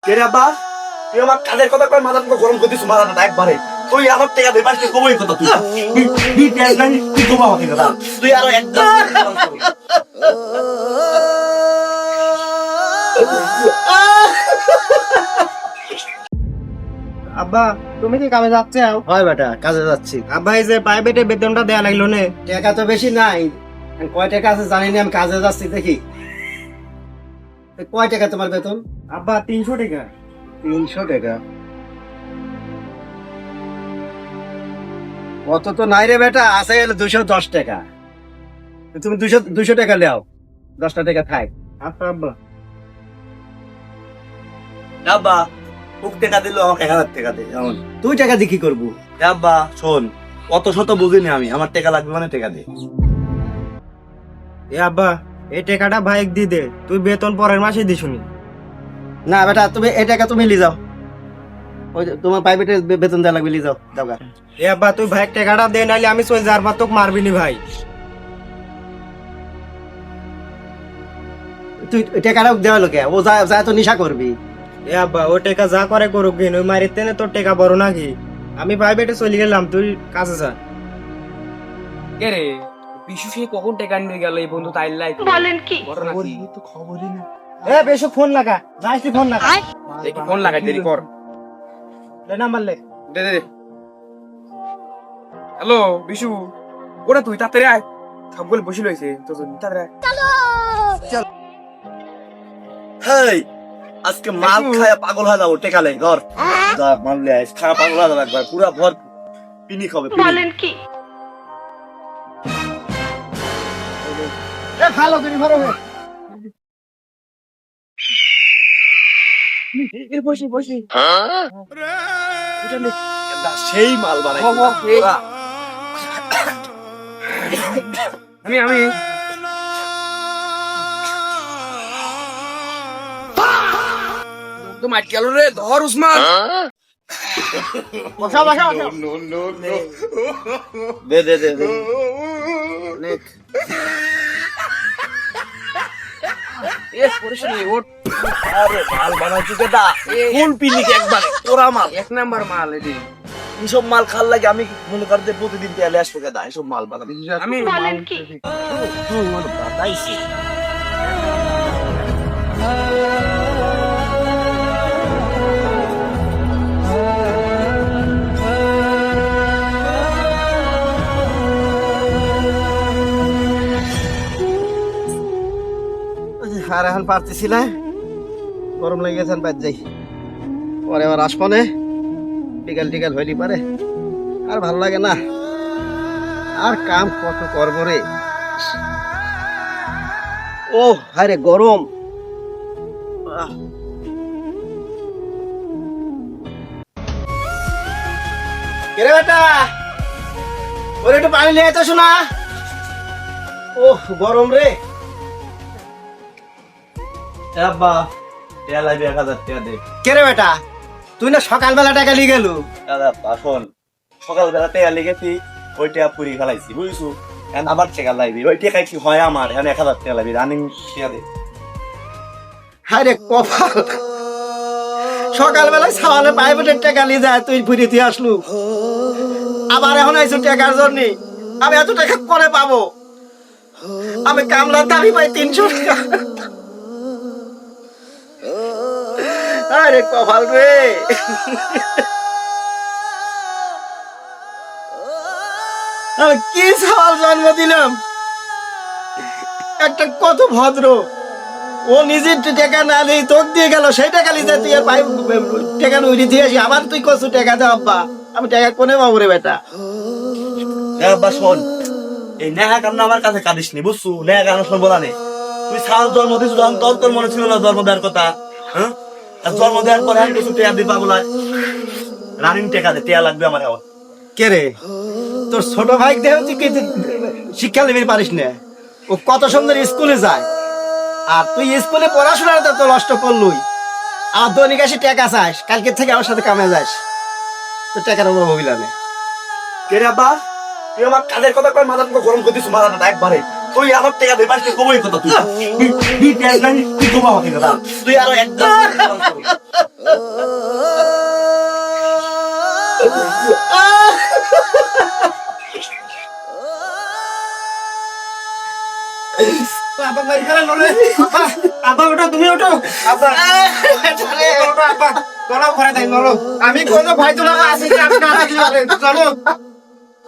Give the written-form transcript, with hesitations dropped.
কেরে আব্বা তুই আমার কাজের কথা কই মাথা তো গরম করতিস মাথাটা একবারে তুই আমার টাকা দে পারছিস কবই কথা তুই তুই টেনশন তুই কমা আমাকে কথা তুই আরো একদম আব্বা তুমি কি কামে যাচ্ছে? হয় বেটা কাজে যাচ্ছি। আব্বা এই যে প্রাইভেটে বেতনটা দেয়া লাগলো নে। টাকা তো বেশি নাই, কয় টাকা আছে জানি না, আমি কাজে যাচ্ছি দেখি। কয় টাকা তোমার বেতন? আব্বা 300 টাকা। 300 টাকা? অত তো নাই রে বেটা, আছে 210 টাকা। তুমি 200 টাকা নাও, 10টা টাকা থাক। আচ্ছা আব্বা। আব্বা খুব টাকা দিল আমাকে 1000 টাকা দে এমন তুই টাকা দিয়ে কি করবো? আব্বা শোন অত শত বুঝিনি আমি আমার টাকা লাগবে মানে টাকা দে এ আব্বা এই টাকাটা ভাইক দি দে, তুই বেতন পরের মাসে দিসুনি। না বেটা তুমি এই টাকা তুমি নিয়ে যাও, ওই যে তোমার প্রাইভেটে বেতন দেওয়া লাগবে, নিয়ে যাও দাও গা। এ আব্বা তুই ভাইক টাকাটা দে, নাইলে আমি চল যার পর তোকে মারবিনি ভাই। তুই ওই টাকাটা দেওয়া লোকে ও যায় তো নিশা করবি। এ আব্বা ও টাকা যা করে করুক গিন, ওই মারিতে তোর টাকা বড় নাকি? আমি প্রাইভেটে চলে গেলাম, তুই কাজে যা। কে রে বিশু সে কখন টাকা নিয়ে গেল এই বন্ধু তাইলাই বলেন কি? এ বেশি ফোন লাগা, যাইছি ফোন লাগা। দেখি ফোন লাগাই দেরি কর। লে নাম্বার লে। দে দে হ্যালো বিশু, ওরা তুই তাড়াতাড়ি আয়, সবগুলো বসে রয়েছে তো তাড়াতাড়ি আয়। হেই আজকে মাল খায়া পাগল হয়ে যাবো টাকা লে ধর যা মারলে আইস খায়া পাগল হয়ে যাবো একবার পুরা ভর পিনি খাবে বলেন কি? এ ভালো করে ভরো হে। বসি বসি সেই মাল বানাই আমি তো মাইট গেল রে, ধর উসমান। বসা বসা বসা। দে দে দে দে লেখ। এস পরিশোধ ওট আরে মাল বানাইছি কেডা ফুল পিনি একবারে তোরা মাল এক নাম্বার মাল এটি। এইসব মাল খাল লাগে আমি মনে কর যে প্রতিদিন তেলে আসবো কেডা এইসব মাল বানাবি আমি বলেন কি? বানাইছি আর এখন পারতেছি না, গরম লেগে গেছে, বাদ যাই। পরে আবার আসবো না, বিকাল টিকাল হইলি পারে, আর ভালো লাগে না, আর কাম কত করবো রে। ও হায়রে গরম। কেরে বেটা, ওরে একটু পানি নিয়ে তো শোনা। ও গরম রে। আব্বা তেল লাগবে 1000 টাকা দে কেরে বেটা, তুই না সকালবেলা টাকা নিয়ে গেলু? দাদা শোন সকালবেলা তেল লেগেছি ওই টাকা পুরি খালাইছি বুঝছো এখন আবার টাকা লাগবে ওই টাকা কি হয় আমার এখন 1000 টাকা লাগবে রানিং টাকা দে হায়রে কপাল, সকালবেলায় সাওয়ালে প্রাইভেটের টাকা নিয়ে যায়, তুই ফুরিতে আসলু, আবার এখন আইসু টাকার জন্য। আমি এত টাকা করে পাবো? আমি কামলার দাবি পাই 300 টাকা। আরে কপাল রে। আমি কি সওয়াল জন্ম দিলাম, একটা কত ভদ্র, ও নিজের টাকা না নেই তোক দিয়ে গেল, সেই টাকা নিয়ে তুই আর ভাই টাকা উড়ি দিয়ে আসি, আবার তুই কত টাকা দাও? আব্বা আমি টাকা কোনে পাবো রে বেটা? আব্বা শোন এই নেহা কান্না আমার কাছে কাঁদিস নি বুঝছো নেহা কান্না শোন বলা নেই তুই সাল জন্ম দিস তোর মনে ছিল না জন্ম দেওয়ার কথা হ্যাঁ আর জন্ম দেওয়ার পরে আমি কিছু টাকা দিবা বলা রানিং টাকা দে টাকা লাগবে আমার এখন কে রে, তোর ছোট ভাই দেহ তুই শিক্ষা নিবি পারিস না? ও কত সুন্দর স্কুলে যায়, আর তুই স্কুলে পড়াশোনাটা তো নষ্ট করলুই, আর দৈনিক আসি টাকা চাস, কালকে থেকে আমার সাথে কামে যাস, তোর টাকার অভাব হইলা না। কে রে আব্বা তুই আমার কাজের কথা কই মাথা তো গরম করতিস মাথাটা একবারে তুই আমার টাকা দে পারছিস কবই কথা তুই টেনশন তুই কমা আমাকে কথা তুই আরো একদম আব্বা মারি ফেলে নলে আব্বা আব্বা ওঠো তুমি ওঠো আব্বা ওঠো আব্বা চলো ঘরে যাই চলো আমি কোনো ভাই তোলা আছে আমি না থাকলে চলো